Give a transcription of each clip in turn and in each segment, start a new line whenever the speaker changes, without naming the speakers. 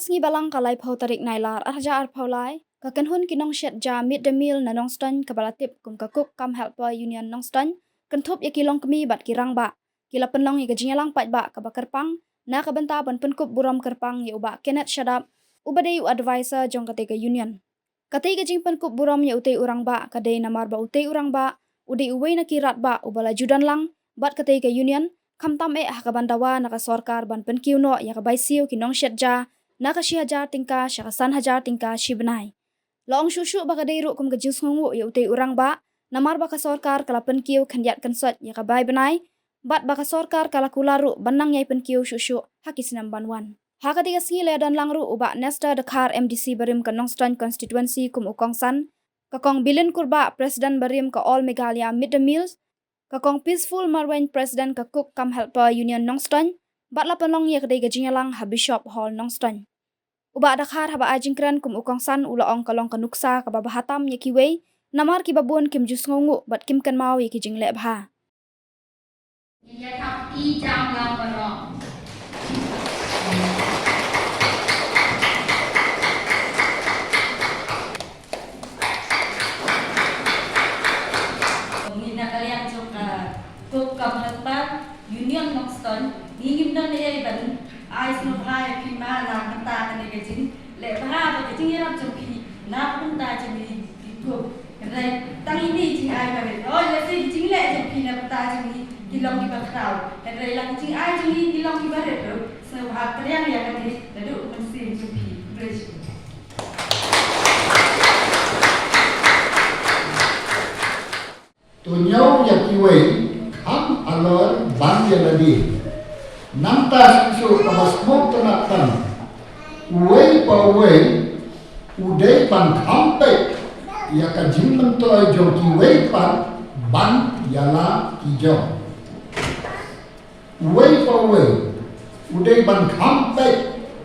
sengi balang kalai phau tarik nailar arja ar phaulai ka kanhun kinong shet ja mid the meal na nongstan kabalatip kum ka cook kam helper union nongstan kanthop ya kilong kemi bat kirang ba kila penlong ya gajinyalang pat ba ka bakarpang na ka benta ban penkup buram kerpang ya uba Kenneth Shadap ubade u advisor jong katega union katei gajing penkup buram ya utei urang ba kadei namar ba utei urang ba udei uwei na kirat ba ubala judan lang bat katei ka union kamtam hakabandawa naka sorkar ban penkiu no ya ka baisiu kinong shet ja naka 10,000 tingka syaka 1,000 tingka shibnai long shushu baka deiru kum gajing songu ya utei urang ba namar baka sorkar kala penkiu khandiat kansot ya ka bai benai bat baka sorkar kala kularu banang yai penkiu shushu hakisnam banwan haka tiga singi le dan langru uba Nesta Dakar MDC barim ka Nongstan constituency kum ukongsan kakong bilin kurba presiden barim ka All Meghalaya Mid the Meals kakong Peaceful Marwen presiden ka Cook Kam Helper Union Nongstan bat la penlong ya kedai gajinyalang ha Bishop Hall Nongstan uba Dakar haba ajingkran kum ukongsan ula ong kalong kanuksa ka babahatam ya kiwei namar ki babun kim jus ngongu bat kim kan mau ya ki jingle bha
ya thap i jam lang barong ngina kalian joka Cook Kam Helper Union Nongstan ngim dan le ban ai sno bha ki ma la kata kan ke jin le bha ba ke jin ram chok ki na pun ta jin di thu rai tang ini jin ai ba le oi le si jin le chok ki na ta jin ki long ki ba khau rai lang jin ai jin ki long ki ba re ro so ha kalian ya kan ni le du man si chok ki bridge
tu nyau ya kiwei kam alor ban ya lagi Nanta susu kamas mok tenatan uwei pa uwei udai pan kampe ya ka jimmen toy jong kiwei pan ban yala kijong uwei pa uwei udai pan kampe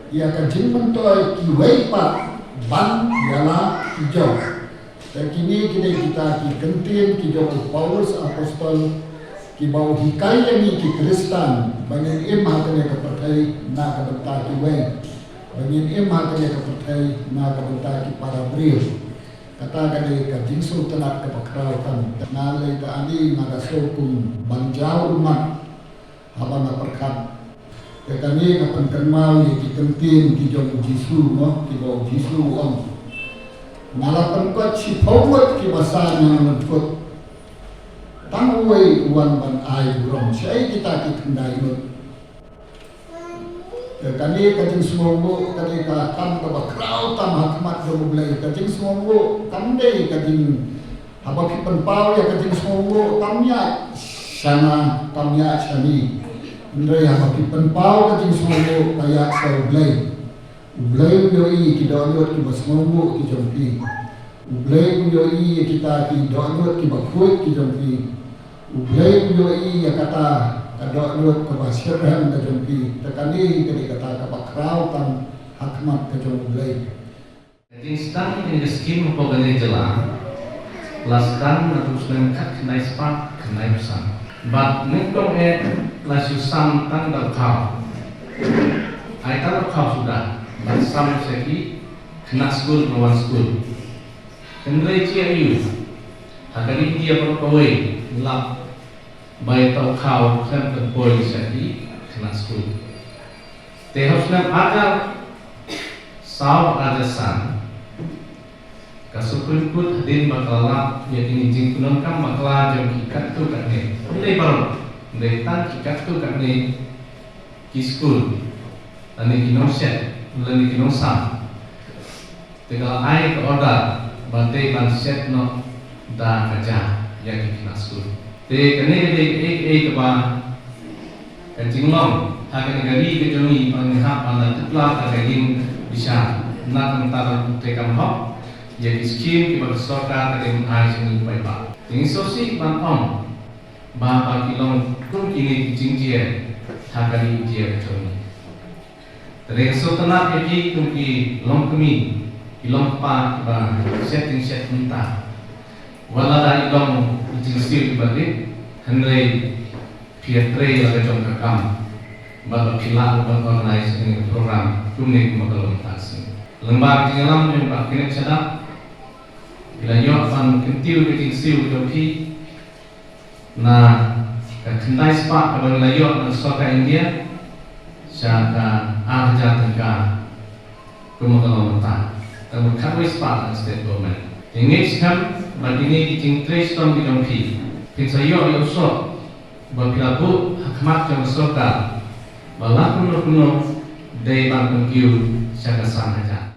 ya ka jimmen toy kiwei pan ban yala kijong dan kini kita kentin kijong Paulus Apostol ki bau hikai yang ki Kristan bangin im hakanya kepertai na kabenta ki wen bangin im hakanya kepertai na kabenta ki para bril kata kali ka jingsu tenak ka pakrautan na le ta ani na ka sokung banjau umat haba na perkat ke kami ka penkenmau ki kentin ki jong Jisu mo ki bau Jisu om ngalapan kot si pawat ki basanya menput tang uwei uan ban ai burong syai kita kendai mut kani kajing semonggo kani ka kam ka bakrau tam hakmat do mulai kajing semonggo kandai kajing haba ki penpau ya kajing semonggo tamnya sana tamnya sani ndai haba ki penpau kajing semonggo kaya sa ublai yoi ki download ki basmonggo ki jompi ublai yoi kita ki download ki bakut ki jompi ublai yoi ya kata download ke masyarakat ke jompi tekani kini kata kapakrau tam hakmat ke jompi
jadi sedang ini skim pogane jela laskan terus lengkap kenai spak kenai pesan but nengkong lasusam tang kau ai tang kau sudah but sam segi kena school lawan school kendrai cia yu hakani dia perkawai lap baik tau kau kan terpoi segi kena school tehosna agar saw adasan kasupun put hadin bakala yakini jingkunon kam bakala jom kikat tu katne mulai baru mulai tan kikat tu katne ki school ane kinoshet mulai kinosam tegal ai ke order bante ban set no da kaja yang kena school te kene de ke ba kanjinglong hakan gari ke jongi panghap ala tepla kagin bisa nak mentar te kam hop ya skim ki bersoka kagin ai sini pai ba ting sosi ban om ba kilong kum kini jingjie hakari je jongi tere so tanap ki kum ki long kemi ilong pa ba setting set minta wala da ilong jingsir balik henry pietre la jong kakam ba pila ba organize ini program kuning makalong taksi lembar tinggalam yang ba kene sadap bila yo ban kentiu biting siu jopi na kendai spa ba la yo na soka India syaka arja tengka kumakalong ta tamu kawai spa state government ingin kam bagini biting trace tom bidompi pinsayo yo so ba pilabu hakmat jam soka Balak kuno dari bangkang kiu syaka sang aja.